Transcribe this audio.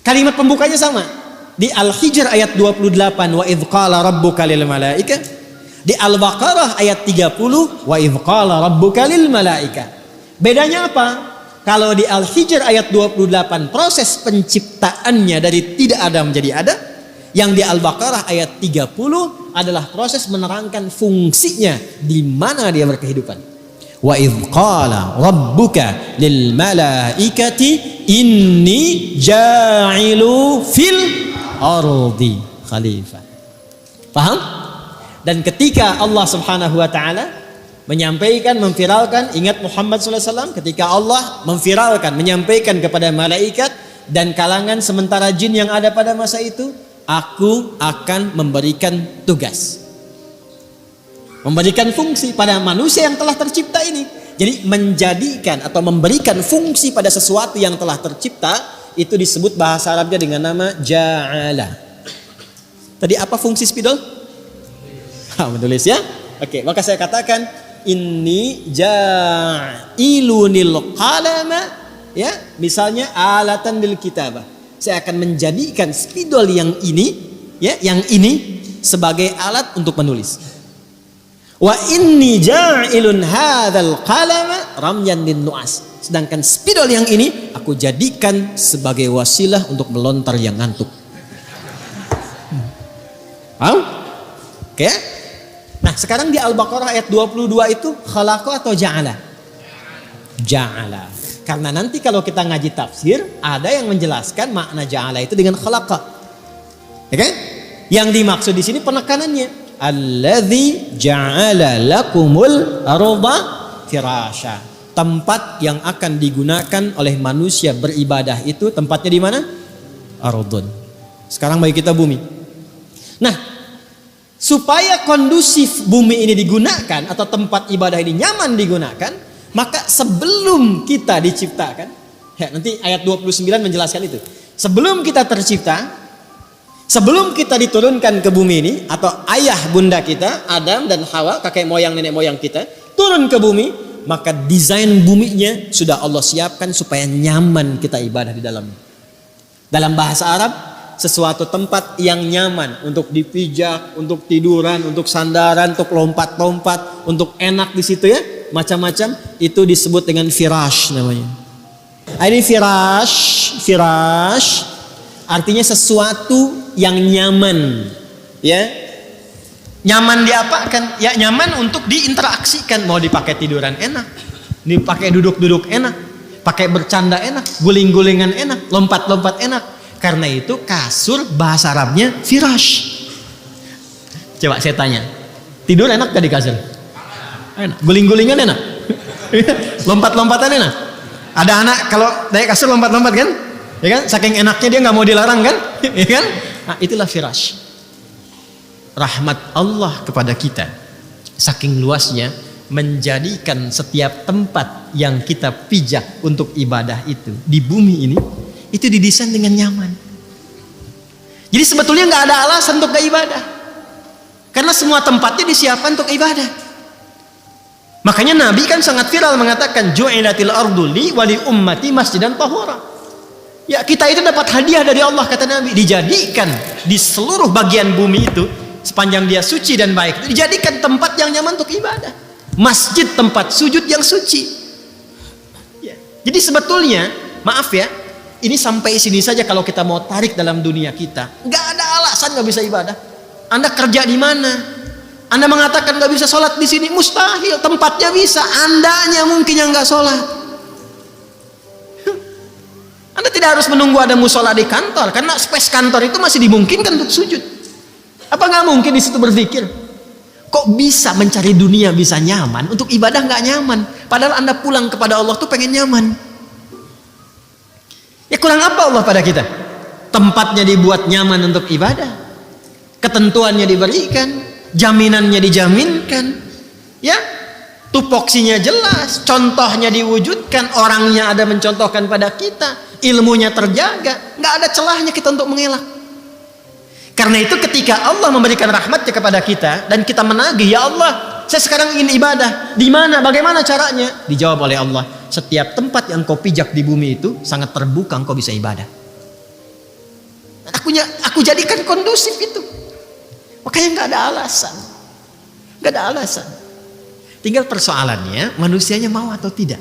Kalimat pembukanya sama. Di Al-Hijr ayat 28, wa idh qala rabbuka lil malaika. Di Al-Baqarah ayat 30, wa idh qala rabbuka lil malaika. Bedanya apa? Kalau di Al-Hijr ayat 28 proses penciptaannya dari tidak ada menjadi ada. Yang di Al-Baqarah ayat 30 adalah proses menerangkan fungsinya di mana dia berkehidupan. Wa idh qala rabbuka lil malaikati inni ja'ilu fil ardi khalifah. Paham? Dan ketika Allah Subhanahu wa taala menyampaikan, memviralkan, ingat Muhammad sallallahu alaihi wasallam ketika Allah memviralkan, menyampaikan kepada malaikat dan kalangan sementara jin yang ada pada masa itu, aku akan memberikan tugas, memberikan fungsi pada manusia yang telah tercipta ini. Jadi menjadikan atau memberikan fungsi pada sesuatu yang telah tercipta itu disebut bahasa Arabnya dengan nama ja'ala. Tadi apa fungsi spidol? Menulis ya. Oke, maka saya katakan inni ja'ilunil qalama, ya, misalnya alatan lil kitabah. Saya akan menjadikan spidol yang ini, ya, yang ini sebagai alat untuk menulis. Wa inni ja'ilun hadzal qalama ramyan lin nu'as. Sedangkan spidol yang ini aku jadikan sebagai wasilah untuk melontar yang ngantuk. Paham? Oke? Nah, sekarang di Al-Baqarah ayat 22 itu khalaqa atau ja'ala? Ja'ala. Karena nanti kalau kita ngaji tafsir, ada yang menjelaskan makna ja'ala itu dengan khalaqa. Ya kan? Yang dimaksud di sini penekanannya. Alladzi ja'ala lakumul arda firasya. Tempat yang akan digunakan oleh manusia beribadah itu tempatnya di mana? Ardun. Sekarang bagi kita bumi. Nah, supaya kondusif bumi ini digunakan atau tempat ibadah ini nyaman digunakan, maka sebelum kita diciptakan, ya, nanti ayat 29 menjelaskan itu. Sebelum kita tercipta, sebelum kita diturunkan ke bumi ini, atau ayah bunda kita, Adam dan Hawa, kakek moyang nenek moyang kita, turun ke bumi, maka desain buminya sudah Allah siapkan supaya nyaman kita ibadah di dalamnya. Dalam bahasa Arab, sesuatu tempat yang nyaman untuk dipijak, untuk tiduran, untuk sandaran, untuk lompat-lompat, untuk enak di situ ya, macam-macam, itu disebut dengan firash namanya. Ini firash artinya sesuatu yang nyaman, ya, nyaman diapakan? Ya nyaman untuk diinteraksikan, mau dipakai tiduran enak, dipakai duduk-duduk enak, pakai bercanda enak, guling-gulingan enak, lompat-lompat enak. Karena itu kasur bahasa Arabnya firash. Coba saya tanya, tidur enak gak di kasur? Enak. Guling-gulingan enak, lompat-lompatan enak. Ada anak kalau naik kasur lompat-lompat kan? Ya kan? Saking enaknya dia nggak mau dilarang kan? Ya kan? Nah, itulah firash. Rahmat Allah kepada kita saking luasnya menjadikan setiap tempat yang kita pijak untuk ibadah itu di bumi ini itu didesain dengan nyaman. Jadi sebetulnya nggak ada alasan untuk gak ibadah, karena semua tempatnya disiapkan untuk ibadah. Makanya Nabi kan sangat viral mengatakan ju'ilatil ardu li wa li ummati masjidan tahura. Ya, kita itu dapat hadiah dari Allah, kata Nabi, dijadikan di seluruh bagian bumi itu sepanjang dia suci dan baik itu dijadikan tempat yang nyaman untuk ibadah. Masjid tempat sujud yang suci. Ya. Jadi sebetulnya, maaf ya, ini sampai sini saja kalau kita mau tarik dalam dunia kita, nggak ada alasan nggak bisa ibadah. Anda kerja di mana? Anda mengatakan nggak bisa sholat di sini, mustahil. Tempatnya bisa, andanya mungkin yang nggak sholat. Anda tidak harus menunggu ada musola di kantor, karena space kantor itu masih dimungkinkan untuk sujud. Apa nggak mungkin di situ berpikir, kok bisa mencari dunia bisa nyaman, untuk ibadah nggak nyaman? Padahal Anda pulang kepada Allah tuh pengen nyaman. Ya kurang apa Allah pada kita? Tempatnya dibuat nyaman untuk ibadah, ketentuannya diberikan, jaminannya dijaminkan, ya, tupoksinya jelas, contohnya diwujudkan, orangnya ada mencontohkan pada kita, ilmunya terjaga, nggak ada celahnya kita untuk mengelak. Karena itu ketika Allah memberikan rahmatnya kepada kita dan kita menagih, ya Allah, saya sekarang ingin ibadah, di mana, bagaimana caranya? Dijawab oleh Allah, setiap tempat yang kau pijak di bumi itu sangat terbuka, engkau bisa ibadah. Aku jadikan kondusif itu. Makanya nggak ada alasan. Tinggal persoalannya manusianya mau atau tidak.